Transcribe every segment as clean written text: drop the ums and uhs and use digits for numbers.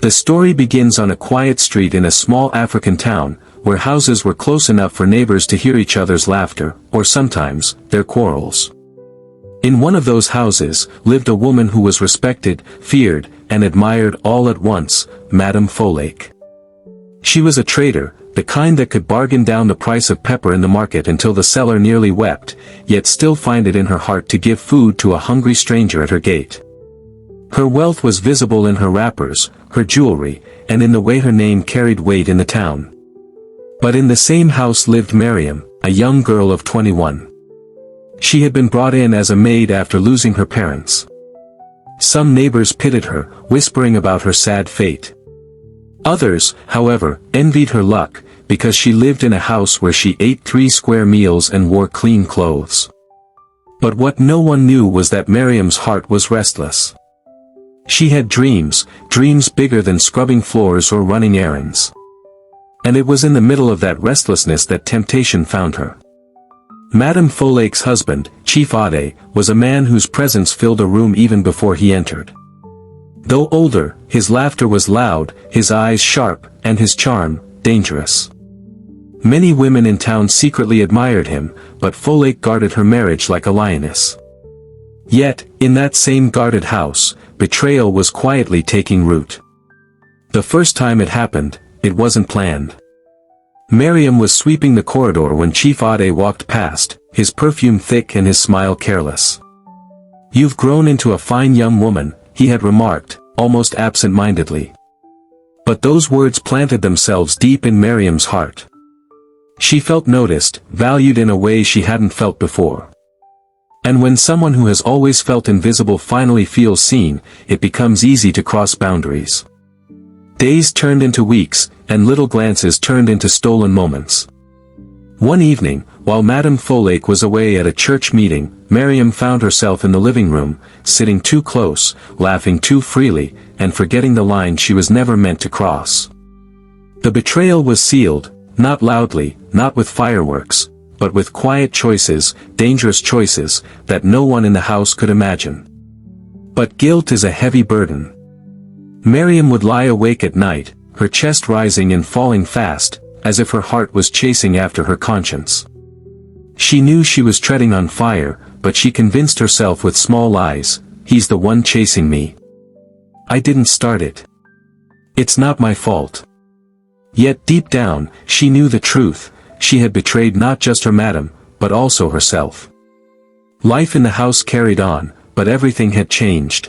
The story begins on a quiet street in a small African town, where houses were close enough for neighbors to hear each other's laughter, or sometimes, their quarrels. In one of those houses, lived a woman who was respected, feared, and admired all at once, Madame Folklore. She was a trader, the kind that could bargain down the price of pepper in the market until the seller nearly wept, yet still find it in her heart to give food to a hungry stranger at her gate. Her wealth was visible in her wrappers, her jewelry, and in the way her name carried weight in the town. But in the same house lived Miam, a young girl of 21. She had been brought in as a maid after losing her parents. Some neighbors pitied her, whispering about her sad fate. Others, however, envied her luck, because she lived in a house where she ate 3 square meals and wore clean clothes. But what no one knew was that Miriam's heart was restless. She had dreams bigger than scrubbing floors or running errands. And it was in the middle of that restlessness that temptation found her. Madame Folklore's husband, Chief Ade, was a man whose presence filled a room even before he entered. Though older, his laughter was loud, his eyes sharp, and his charm, dangerous. Many women in town secretly admired him, but Folklore guarded her marriage like a lioness. Yet, in that same guarded house, betrayal was quietly taking root. The first time it happened, it wasn't planned. Miam was sweeping the corridor when Chief Ade walked past, his perfume thick and his smile careless. "You've grown into a fine young woman," he had remarked, almost absent-mindedly. But those words planted themselves deep in Miriam's heart. She felt noticed, valued in a way she hadn't felt before. And when someone who has always felt invisible finally feels seen, it becomes easy to cross boundaries. Days turned into weeks, and little glances turned into stolen moments. One evening, while Madame Folklore was away at a church meeting, Miam found herself in the living room, sitting too close, laughing too freely, and forgetting the line she was never meant to cross. The betrayal was sealed, not loudly, not with fireworks, but with quiet choices, dangerous choices, that no one in the house could imagine. But guilt is a heavy burden. Miam would lie awake at night, her chest rising and falling fast, as if her heart was chasing after her conscience. She knew she was treading on fire, but she convinced herself with small lies, "He's the one chasing me. I didn't start it. It's not my fault." Yet deep down, she knew the truth, she had betrayed not just her madam, but also herself. Life in the house carried on, but everything had changed.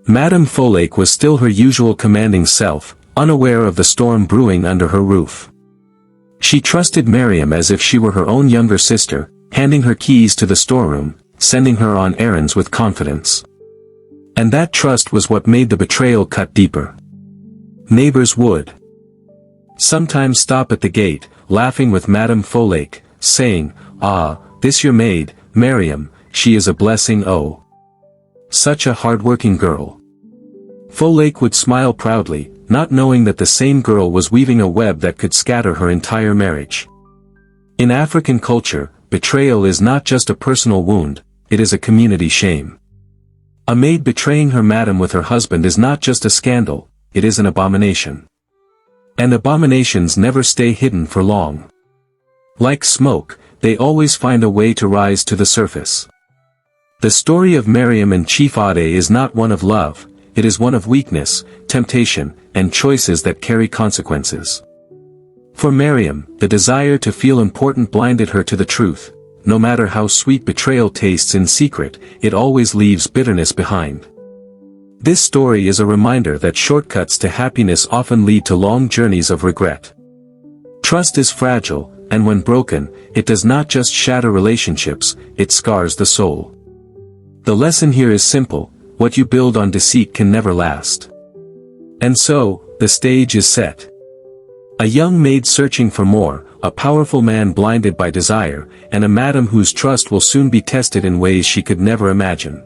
Madame Folklore was still her usual commanding self, unaware of the storm brewing under her roof. She trusted Miam as if she were her own younger sister, handing her keys to the storeroom, sending her on errands with confidence. And that trust was what made the betrayal cut deeper. Neighbors would sometimes stop at the gate, laughing with Madame Folklore, saying, "Ah, this your maid, Miam, she is a blessing, oh. Such a hard-working girl." Folklore would smile proudly, not knowing that the same girl was weaving a web that could scatter her entire marriage. In African culture, betrayal is not just a personal wound, it is a community shame. A maid betraying her madam with her husband is not just a scandal, it is an abomination. And abominations never stay hidden for long. Like smoke, they always find a way to rise to the surface. The story of Miam and Chief Ade is not one of love, it is one of weakness, temptation, and choices that carry consequences. For Miam, the desire to feel important blinded her to the truth. No matter how sweet betrayal tastes in secret, it always leaves bitterness behind. This story is a reminder that shortcuts to happiness often lead to long journeys of regret. Trust is fragile, and when broken, it does not just shatter relationships, it scars the soul. The lesson here is simple: what you build on deceit can never last. And so, the stage is set. A young maid searching for more, a powerful man blinded by desire, and a madam whose trust will soon be tested in ways she could never imagine.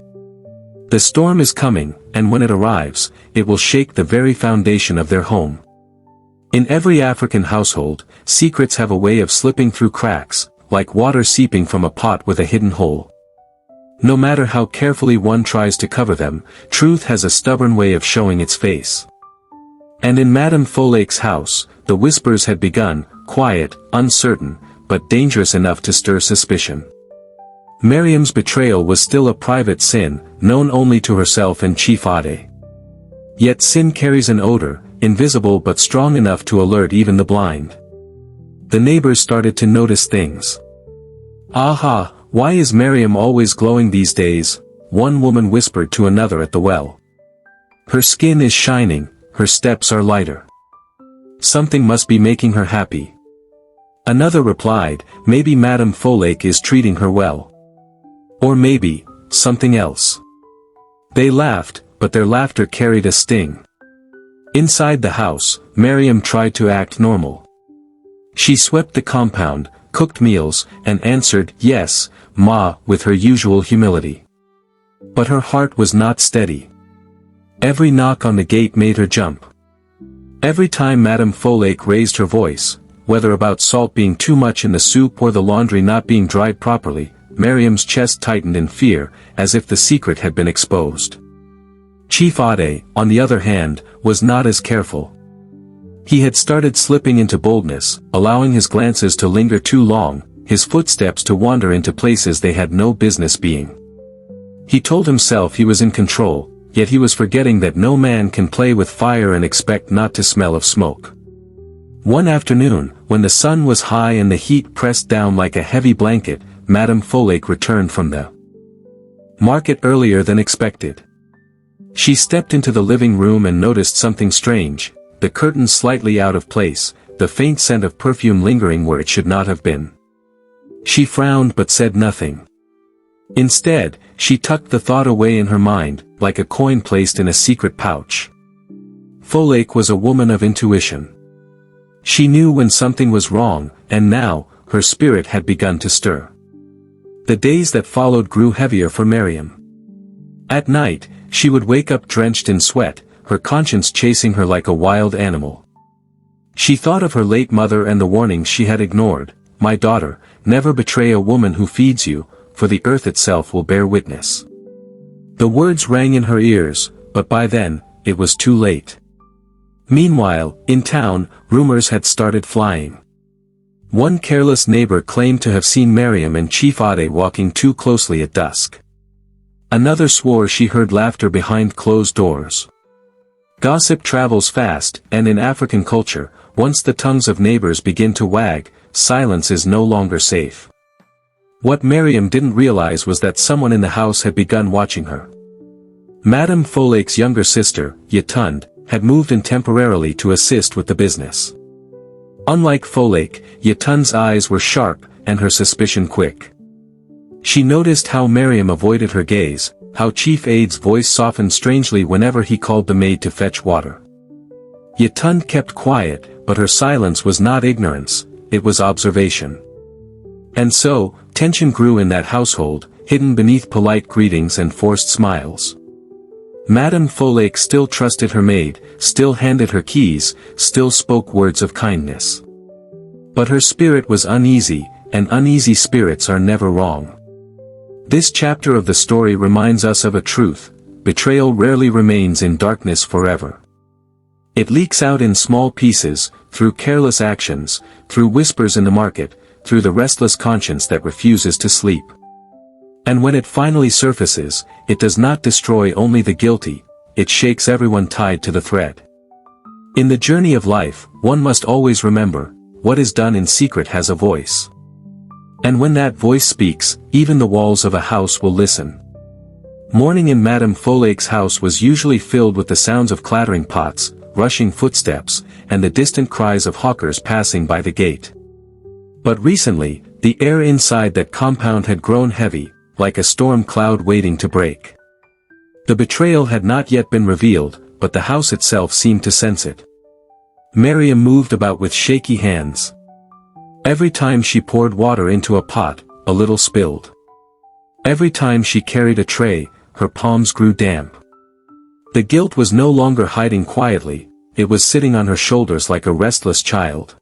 The storm is coming, and when it arrives, it will shake the very foundation of their home. In every African household, secrets have a way of slipping through cracks, like water seeping from a pot with a hidden hole. No matter how carefully one tries to cover them, truth has a stubborn way of showing its face. And in Madame Folklake's house, the whispers had begun, quiet, uncertain, but dangerous enough to stir suspicion. Miriam's betrayal was still a private sin, known only to herself and Chief Ade. Yet sin carries an odor, invisible but strong enough to alert even the blind. The neighbors started to notice things. "Aha, why is Miriam always glowing these days?" one woman whispered to another at the well. "Her skin is shining, her steps are lighter. Something must be making her happy." Another replied, "Maybe Madame Folklake is treating her well. Or maybe, something else." They laughed, but their laughter carried a sting. Inside the house, Miriam tried to act normal. She swept the compound, cooked meals, and answered, "Yes, Ma," with her usual humility. But her heart was not steady. Every knock on the gate made her jump. Every time Madame Folklake raised her voice, whether about salt being too much in the soup or the laundry not being dried properly, Miriam's chest tightened in fear, as if the secret had been exposed. Chief Ade, on the other hand, was not as careful. He had started slipping into boldness, allowing his glances to linger too long, his footsteps to wander into places they had no business being. He told himself he was in control, yet he was forgetting that no man can play with fire and expect not to smell of smoke. One afternoon, when the sun was high and the heat pressed down like a heavy blanket, Madame Folklake returned from the market earlier than expected. She stepped into the living room and noticed something strange, the curtains slightly out of place, the faint scent of perfume lingering where it should not have been. She frowned but said nothing. Instead, she tucked the thought away in her mind, like a coin placed in a secret pouch. Folklake was a woman of intuition. She knew when something was wrong, and now, her spirit had begun to stir. The days that followed grew heavier for Miriam. At night, she would wake up drenched in sweat, her conscience chasing her like a wild animal. She thought of her late mother and the warnings she had ignored. "My daughter, never betray a woman who feeds you, for the earth itself will bear witness." The words rang in her ears, but by then, it was too late. Meanwhile, in town, rumors had started flying. One careless neighbor claimed to have seen Miriam and Chief Ade walking too closely at dusk. Another swore she heard laughter behind closed doors. Gossip travels fast, and in African culture, once the tongues of neighbors begin to wag, silence is no longer safe. What Miriam didn't realize was that someone in the house had begun watching her. Madame Folklake's younger sister, Yatund, had moved in temporarily to assist with the business. Unlike Folklake, Yatund's eyes were sharp, and her suspicion quick. She noticed how Miriam avoided her gaze, how Chief Ade's voice softened strangely whenever he called the maid to fetch water. Yatund kept quiet, but her silence was not ignorance, it was observation. And so, tension grew in that household, hidden beneath polite greetings and forced smiles. Madame Folklake still trusted her maid, still handed her keys, still spoke words of kindness. But her spirit was uneasy, and uneasy spirits are never wrong. This chapter of the story reminds us of a truth: betrayal rarely remains in darkness forever. It leaks out in small pieces, through careless actions, through whispers in the market, through the restless conscience that refuses to sleep. And when it finally surfaces, it does not destroy only the guilty, it shakes everyone tied to the thread. In the journey of life, one must always remember, what is done in secret has a voice. And when that voice speaks, even the walls of a house will listen. Morning in Madame Folklake's house was usually filled with the sounds of clattering pots, rushing footsteps, and the distant cries of hawkers passing by the gate. But recently, the air inside that compound had grown heavy, like a storm cloud waiting to break. The betrayal had not yet been revealed, but the house itself seemed to sense it. Miriam moved about with shaky hands. Every time she poured water into a pot, a little spilled. Every time she carried a tray, her palms grew damp. The guilt was no longer hiding quietly, it was sitting on her shoulders like a restless child.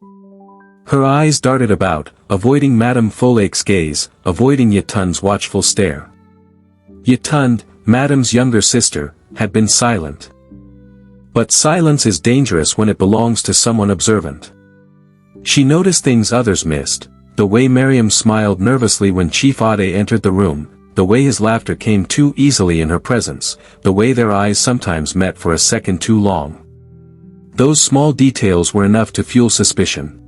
Her eyes darted about, avoiding Madame Folklake's gaze, avoiding Yatund's watchful stare. Yatund, Madame's younger sister, had been silent. But silence is dangerous when it belongs to someone observant. She noticed things others missed, the way Miam smiled nervously when Chief Ade entered the room, the way his laughter came too easily in her presence, the way their eyes sometimes met for a second too long. Those small details were enough to fuel suspicion.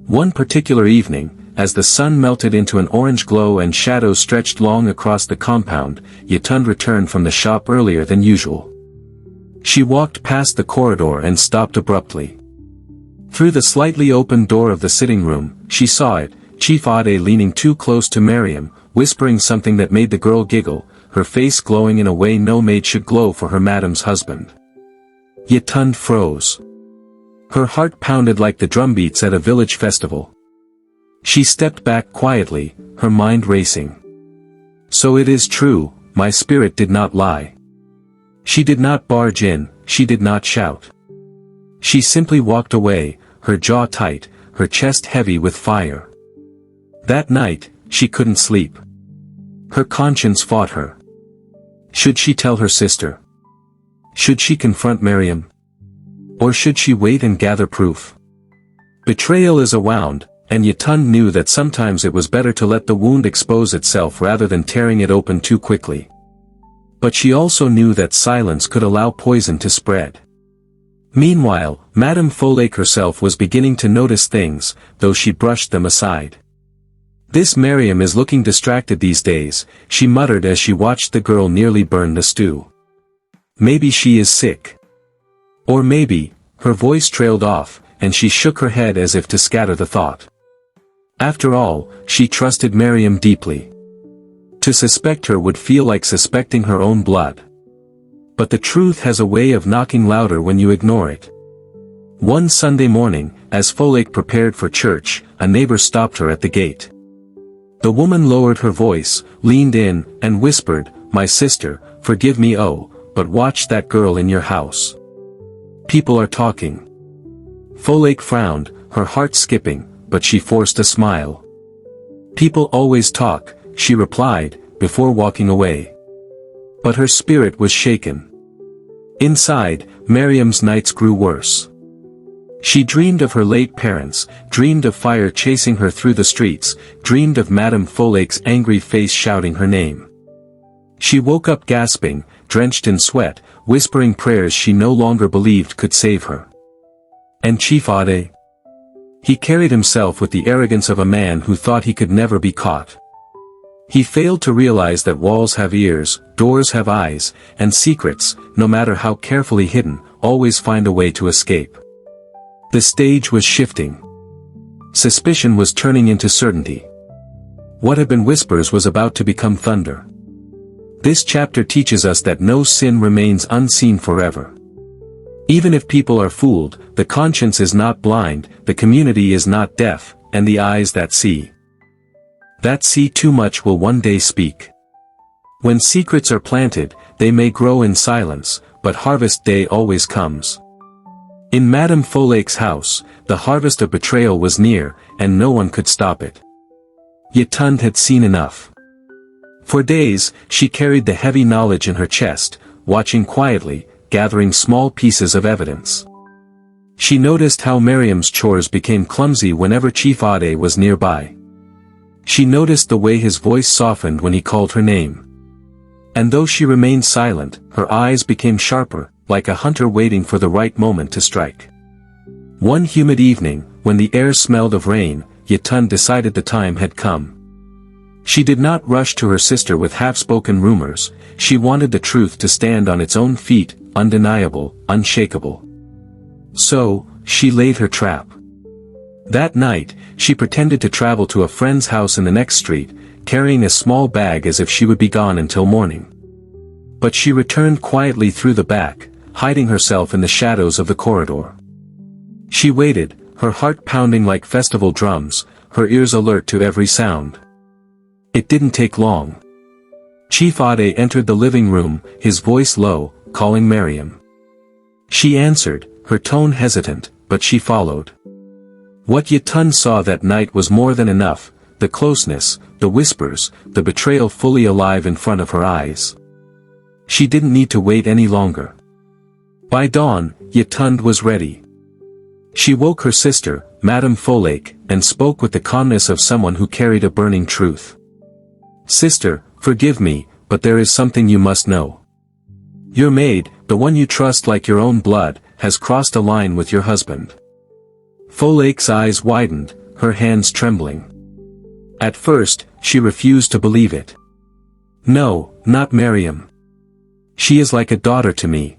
One particular evening, as the sun melted into an orange glow and shadows stretched long across the compound, Yetund returned from the shop earlier than usual. She walked past the corridor and stopped abruptly. Through the slightly open door of the sitting room, she saw it, Chief Ade leaning too close to Miam, whispering something that made the girl giggle, her face glowing in a way no maid should glow for her madam's husband. Yetund froze. Her heart pounded like the drumbeats at a village festival. She stepped back quietly, her mind racing. So it is true, my spirit did not lie. She did not barge in, she did not shout. She simply walked away, her jaw tight, her chest heavy with fire. That night, she couldn't sleep. Her conscience fought her. Should she tell her sister? Should she confront Miam? Or should she wait and gather proof? Betrayal is a wound, and Yetund knew that sometimes it was better to let the wound expose itself rather than tearing it open too quickly. But she also knew that silence could allow poison to spread. Meanwhile, Madame Folklore herself was beginning to notice things, though she brushed them aside. This Miam is looking distracted these days, she muttered as she watched the girl nearly burn the stew. Maybe she is sick. Or maybe, her voice trailed off, and she shook her head as if to scatter the thought. After all, she trusted Miam deeply. To suspect her would feel like suspecting her own blood. But the truth has a way of knocking louder when you ignore it. One Sunday morning, as Folklore prepared for church, a neighbor stopped her at the gate. The woman lowered her voice, leaned in, and whispered, "My sister, forgive me but watch that girl in your house. People are talking." Folklore frowned, her heart skipping, but she forced a smile. "People always talk," she replied, before walking away. But her spirit was shaken. Inside, Miam's nights grew worse. She dreamed of her late parents, dreamed of fire chasing her through the streets, dreamed of Madame Folklare's angry face shouting her name. She woke up gasping, drenched in sweat, whispering prayers she no longer believed could save her. And Chief Ade? He carried himself with the arrogance of a man who thought he could never be caught. He failed to realize that walls have ears, doors have eyes, and secrets, no matter how carefully hidden, always find a way to escape. The stage was shifting. Suspicion was turning into certainty. What had been whispers was about to become thunder. This chapter teaches us that no sin remains unseen forever. Even if people are fooled, the conscience is not blind, the community is not deaf, and the eyes that see too much will one day speak. When secrets are planted, they may grow in silence, but harvest day always comes. In Madame Folklare's house, the harvest of betrayal was near, and no one could stop it. Yetund had seen enough. For days, she carried the heavy knowledge in her chest, watching quietly, gathering small pieces of evidence. She noticed how Miam's chores became clumsy whenever Chief Ade was nearby. She noticed the way his voice softened when he called her name. And though she remained silent, her eyes became sharper, like a hunter waiting for the right moment to strike. One humid evening, when the air smelled of rain, Yetund decided the time had come. She did not rush to her sister with half-spoken rumors, she wanted the truth to stand on its own feet, undeniable, unshakable. So, she laid her trap. That night, she pretended to travel to a friend's house in the next street, carrying a small bag as if she would be gone until morning. But she returned quietly through the back, hiding herself in the shadows of the corridor. She waited, her heart pounding like festival drums, her ears alert to every sound. It didn't take long. Chief Ade entered the living room, his voice low, calling Miam. She answered, her tone hesitant, but she followed. What Yetund saw that night was more than enough, the closeness, the whispers, the betrayal fully alive in front of her eyes. She didn't need to wait any longer. By dawn, Yatund was ready. She woke her sister, Madame Folake, and spoke with the calmness of someone who carried a burning truth. "Sister, forgive me, but there is something you must know. Your maid, the one you trust like your own blood, has crossed a line with your husband." Folake's eyes widened, her hands trembling. At first, she refused to believe it. "No, not Miam. She is like a daughter to me.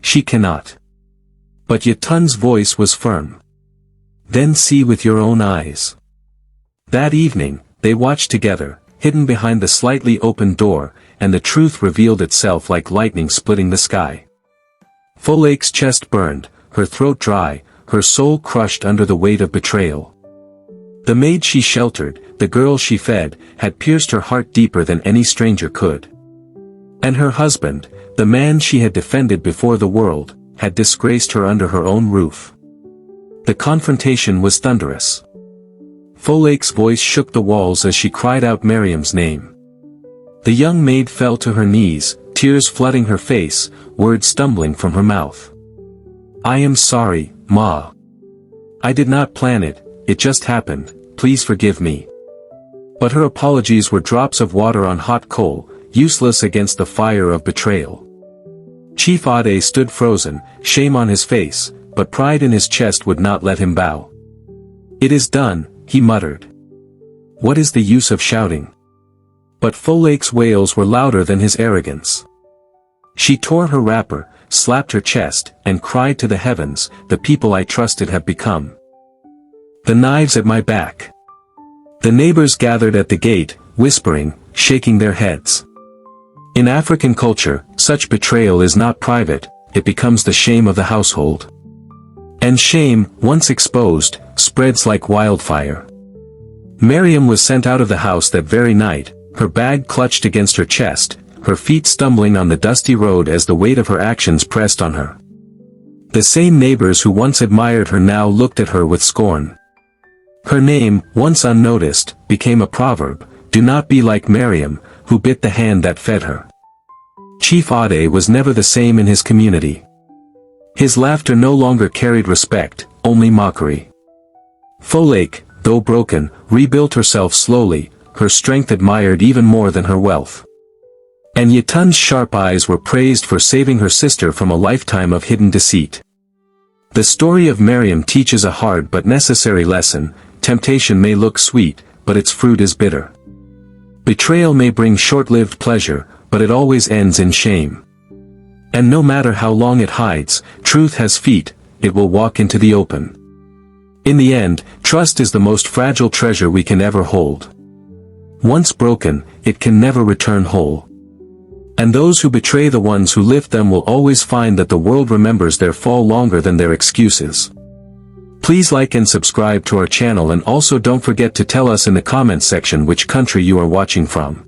She cannot." But Yatund's voice was firm. "Then see with your own eyes." That evening, they watched together, hidden behind the slightly opened door, and the truth revealed itself like lightning splitting the sky. Folake's chest burned, her throat dry, her soul crushed under the weight of betrayal. The maid she sheltered, the girl she fed, had pierced her heart deeper than any stranger could. And her husband, the man she had defended before the world, had disgraced her under her own roof. The confrontation was thunderous. Folake's voice shook the walls as she cried out Miriam's name. The young maid fell to her knees, tears flooding her face, words stumbling from her mouth. "I am sorry, Ma. I did not plan it, it just happened, please forgive me." But her apologies were drops of water on hot coal, useless against the fire of betrayal. Chief Ade stood frozen, shame on his face, but pride in his chest would not let him bow. "It is done," he muttered. "What is the use of shouting?" But Folake's wails were louder than his arrogance. She tore her wrapper, slapped her chest, and cried to the heavens, "The people I trusted have become the knives at my back." The neighbors gathered at the gate, whispering, shaking their heads. In African culture, such betrayal is not private, it becomes the shame of the household. And shame, once exposed, spreads like wildfire. Miriam was sent out of the house that very night, her bag clutched against her chest, her feet stumbling on the dusty road as the weight of her actions pressed on her. The same neighbors who once admired her now looked at her with scorn. Her name, once unnoticed, became a proverb, "Do not be like Miriam, who bit the hand that fed her." Chief Ade was never the same in his community. His laughter no longer carried respect, only mockery. Folake, though broken, rebuilt herself slowly, her strength admired even more than her wealth. And Yatund's sharp eyes were praised for saving her sister from a lifetime of hidden deceit. The story of Miriam teaches a hard but necessary lesson: temptation may look sweet, but its fruit is bitter. Betrayal may bring short-lived pleasure, but it always ends in shame. And no matter how long it hides, truth has feet, it will walk into the open. In the end, trust is the most fragile treasure we can ever hold. Once broken, it can never return whole. And those who betray the ones who lift them will always find that the world remembers their fall longer than their excuses. Please like and subscribe to our channel, and also don't forget to tell us in the comments section which country you are watching from.